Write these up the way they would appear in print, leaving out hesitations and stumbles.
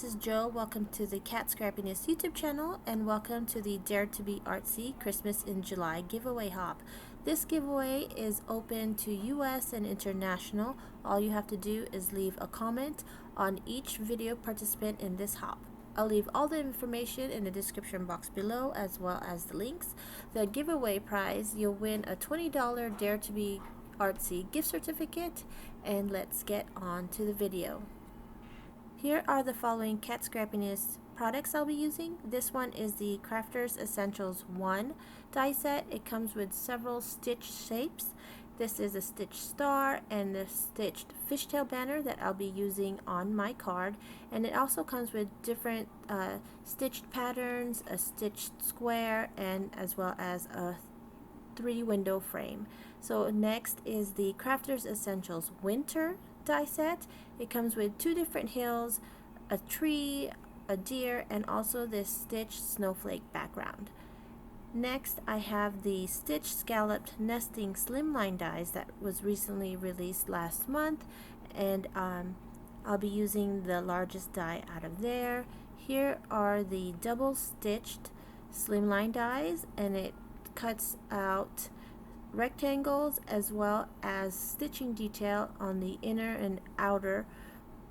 this is Joe. Welcome to the Cat Scrappiness YouTube channel and welcome to the Dare to be Artsy Christmas in July giveaway hop. This giveaway is open to US and international. All you have to do is leave a comment on each video participant in this hop. I'll leave all the information in the description box below as well as the links. The giveaway prize, you'll win a $20 Dare to be Artsy gift certificate, and let's get on to the video. Here are the following Cat Scrappiness products I'll be using. This one is the Crafters Essentials 1 die set. It comes with several stitch shapes. This is a stitched star and the stitched fishtail banner that I'll be using on my card. And it also comes with different stitched patterns, a stitched square, and as well as a 3-window frame. So next is the Crafters Essentials Winter die set. It comes with 2 different hills, a tree, a deer, and also this stitched snowflake background. Next, I have the Stitched Scalloped Nesting Slimline dies that was recently released last month, and I'll be using the largest die out of there. Here are the double stitched slimline dies, and it cuts out rectangles as well as stitching detail on the inner and outer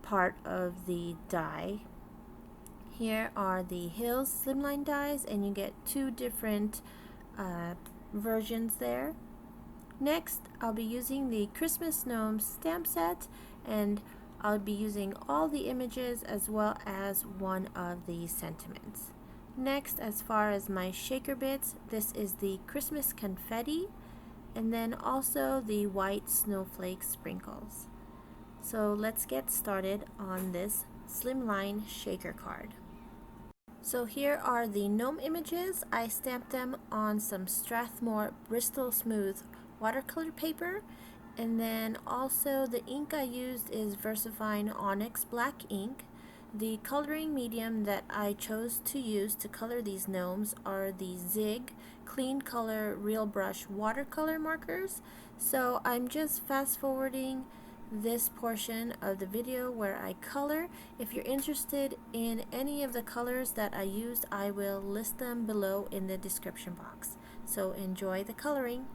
part of the die. Here are the Hills slimline dies, and you get 2 different versions there. Next, I'll be using the Christmas Gnomes stamp set, and I'll be using all the images as well as one of the sentiments. Next, as far as my shaker bits, this is the Christmas confetti, and then also the white snowflake sprinkles. So let's get started on this slimline shaker card. So here are the gnome images. I stamped them on some Strathmore Bristol Smooth watercolor paper, and then also the ink I used is VersaFine Onyx black ink. The coloring medium that I chose to use to color these gnomes are the Zig Clean Color Real Brush watercolor markers. So I'm just fast forwarding this portion of the video where I color. If you're interested in any of the colors that I used, I will list them below in the description box. So enjoy the coloring.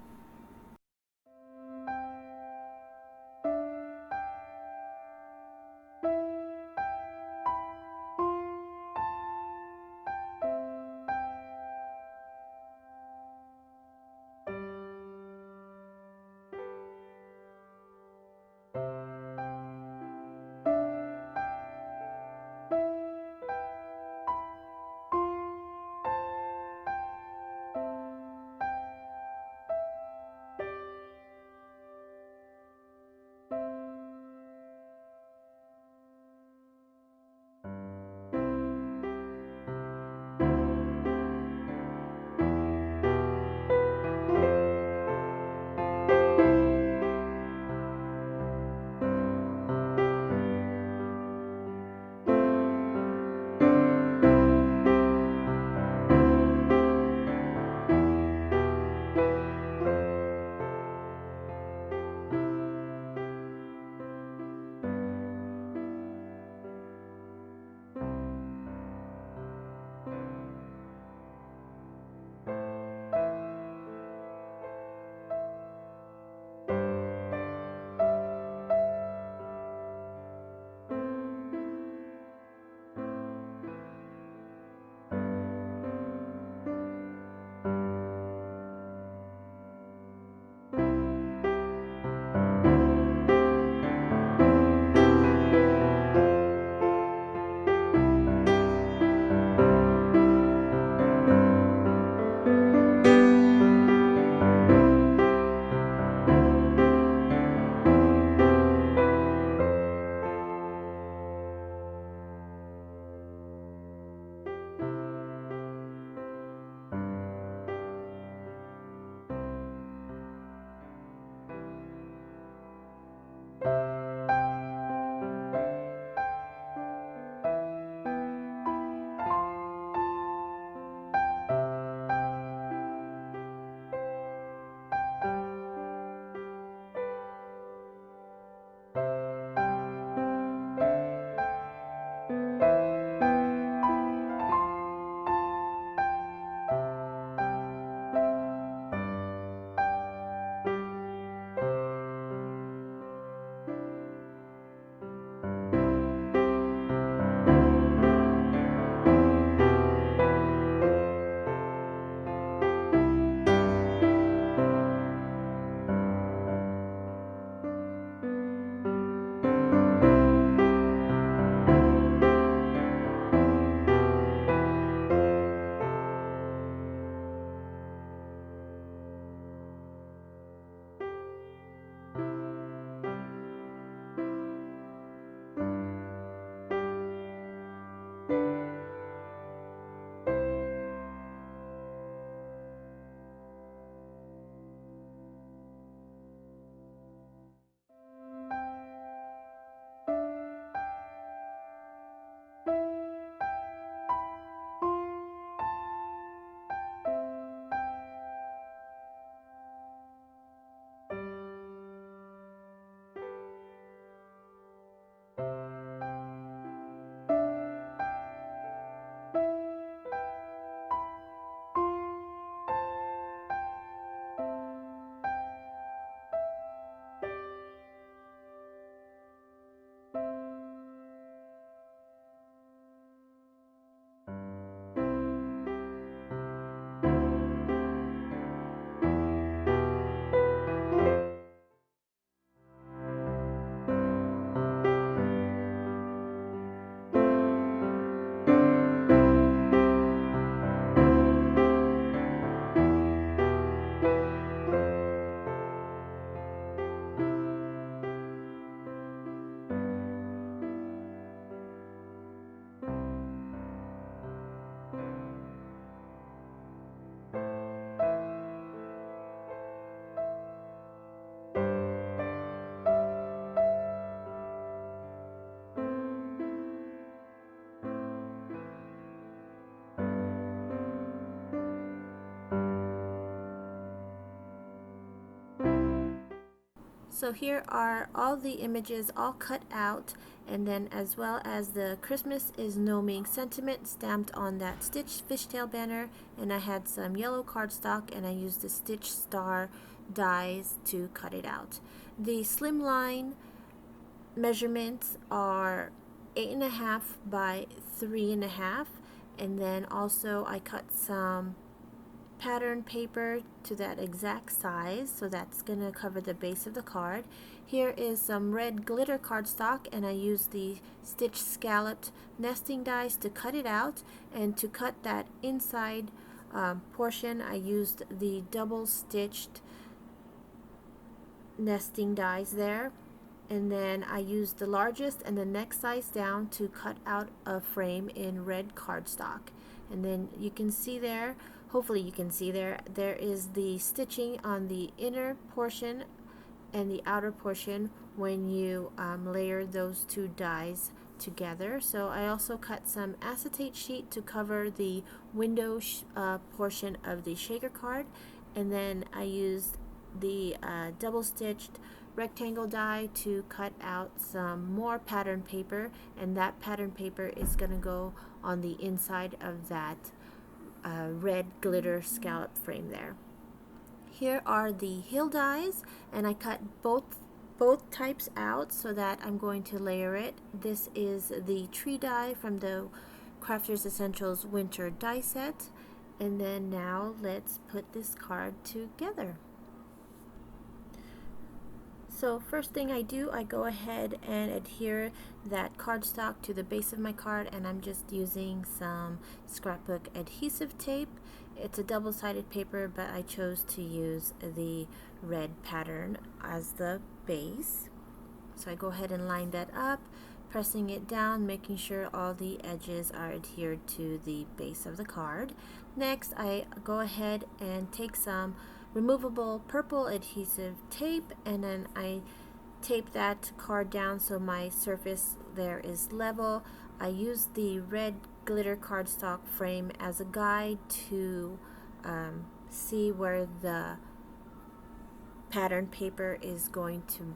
So here are all the images all cut out, and then as well as the Christmas is Gnoming sentiment stamped on that stitched fishtail banner, and I had some yellow cardstock and I used the stitch star dies to cut it out. The slimline measurements are 8.5 by 3.5, and then also I cut some pattern paper to that exact size, so that's going to cover the base of the card. Here is some red glitter cardstock, and I used the stitch scalloped nesting dies to cut it out, and to cut that inside portion I used the double stitched nesting dies there, and then I used the largest and the next size down to cut out a frame in red cardstock. And then you can see there, hopefully you can see there is the stitching on the inner portion and the outer portion when you layer those two dies together. So I also cut some acetate sheet to cover the window portion of the shaker card, and then I used the double stitched rectangle die to cut out some more pattern paper, and that pattern paper is going to go on the inside of that red glitter scallop frame there. Here are the hill dies, and I cut both types out so that I'm going to layer it. This is the tree die from the Crafters Essentials Winter die set, and then now let's put this card together. So first thing I do, I go ahead and adhere that cardstock to the base of my card, and I'm just using some scrapbook adhesive tape. It's a double-sided paper, but I chose to use the red pattern as the base. So I go ahead and line that up, pressing it down, making sure all the edges are adhered to the base of the card. Next, I go ahead and take some removable purple adhesive tape, and then I tape that card down so my surface there is level. I use the red glitter cardstock frame as a guide to see where the pattern paper is going to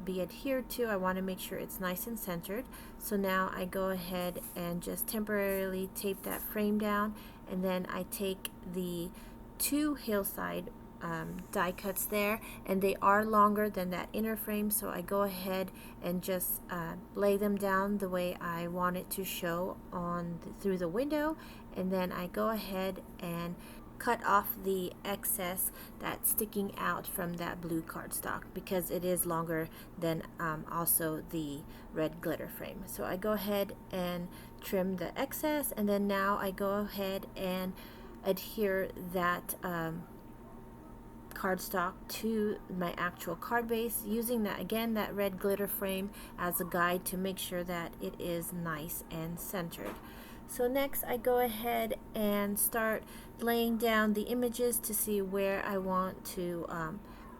be adhered to. I want to make sure it's nice and centered. So now I go ahead and just temporarily tape that frame down, and then I take the two hillside die cuts there, and they are longer than that inner frame, so I go ahead and just lay them down the way I want it to show on through the window, and then I go ahead and cut off the excess that's sticking out from that blue cardstock because it is longer than also the red glitter frame. So I go ahead and trim the excess, and then now I go ahead and adhere that cardstock to my actual card base, using that again, that red glitter frame as a guide to make sure that it is nice and centered. So next I go ahead and start laying down the images to see where I want to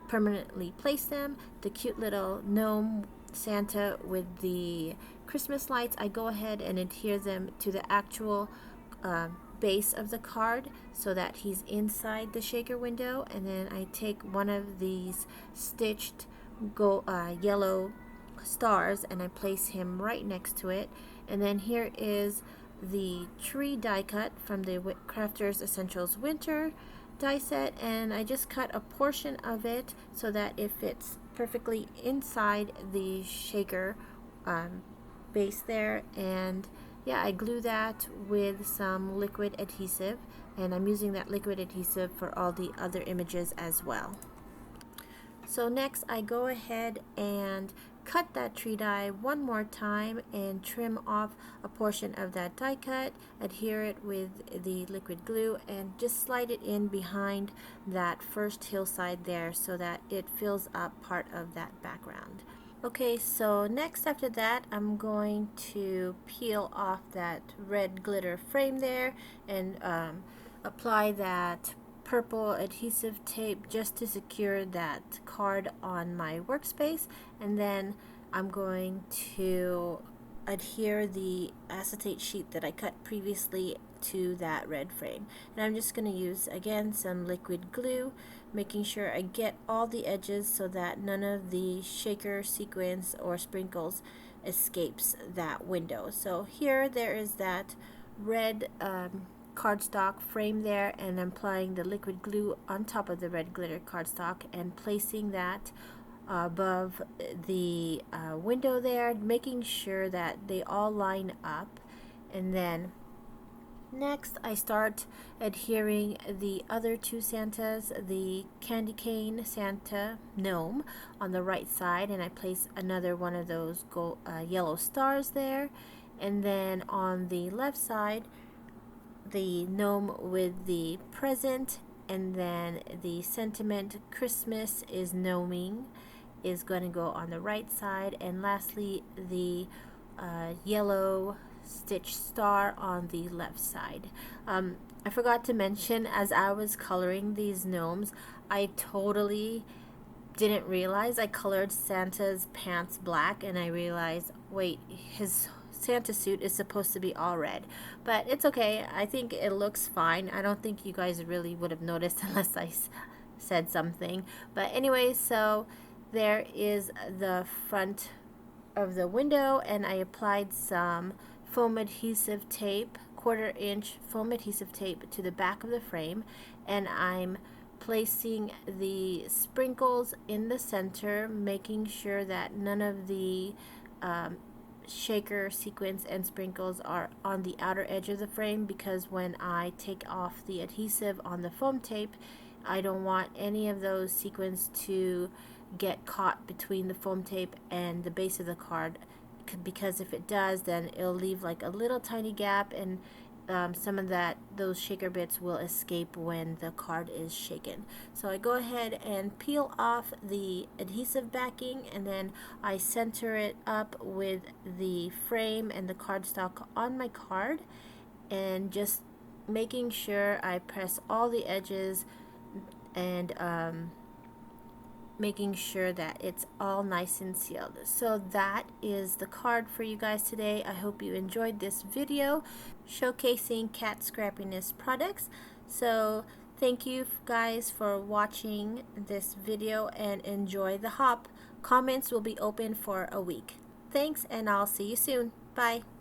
permanently place them. The cute little gnome Santa with the Christmas lights, I go ahead and adhere them to the actual base of the card so that he's inside the shaker window, and then I take one of these stitched yellow stars and I place him right next to it. And then here is the tree die cut from the Crafters Essentials Winter die set, and I just cut a portion of it so that it fits perfectly inside the shaker base there. And yeah, I glue that with some liquid adhesive, and I'm using that liquid adhesive for all the other images as well. So next I go ahead and cut that tree die one more time and trim off a portion of that die cut, adhere it with the liquid glue, and just slide it in behind that first hillside there so that it fills up part of that background. Okay, so next after that I'm going to peel off that red glitter frame there and apply that purple adhesive tape just to secure that card on my workspace, and then I'm going to adhere the acetate sheet that I cut previously to that red frame. And I'm just going to use again some liquid glue, making sure I get all the edges so that none of the shaker sequins or sprinkles escapes that window. So here there is that red cardstock frame there, and I'm applying the liquid glue on top of the red glitter cardstock and placing that above the window there, making sure that they all line up. And then next I start adhering the other two Santas, the candy cane Santa gnome on the right side, and I place another one of those yellow stars there. And then on the left side, the gnome with the present, and then the sentiment Christmas is gnoming is going to go on the right side, and lastly the yellow stitch star on the left side. I forgot to mention, as I was coloring these gnomes, I totally didn't realize I colored Santa's pants black, and I realized, wait, his Santa suit is supposed to be all red. But it's okay, I think it looks fine. I don't think you guys really would have noticed unless I said something. But anyway, so there is the front of the window, and I applied some foam adhesive tape, 1/4 inch foam adhesive tape to the back of the frame, and I'm placing the sprinkles in the center, making sure that none of the shaker sequins and sprinkles are on the outer edge of the frame, because when I take off the adhesive on the foam tape, I don't want any of those sequins to get caught between the foam tape and the base of the card, because if it does, then it'll leave like a little tiny gap, and some of those shaker bits will escape when the card is shaken. So I go ahead and peel off the adhesive backing, and then I center it up with the frame and the cardstock on my card, and just making sure I press all the edges and making sure that it's all nice and sealed. So that is the card for you guys today. I hope you enjoyed this video showcasing cat scrappiness products. So thank you guys for watching this video, and enjoy the hop. Comments will be open for a week. Thanks, and I'll see you soon. Bye.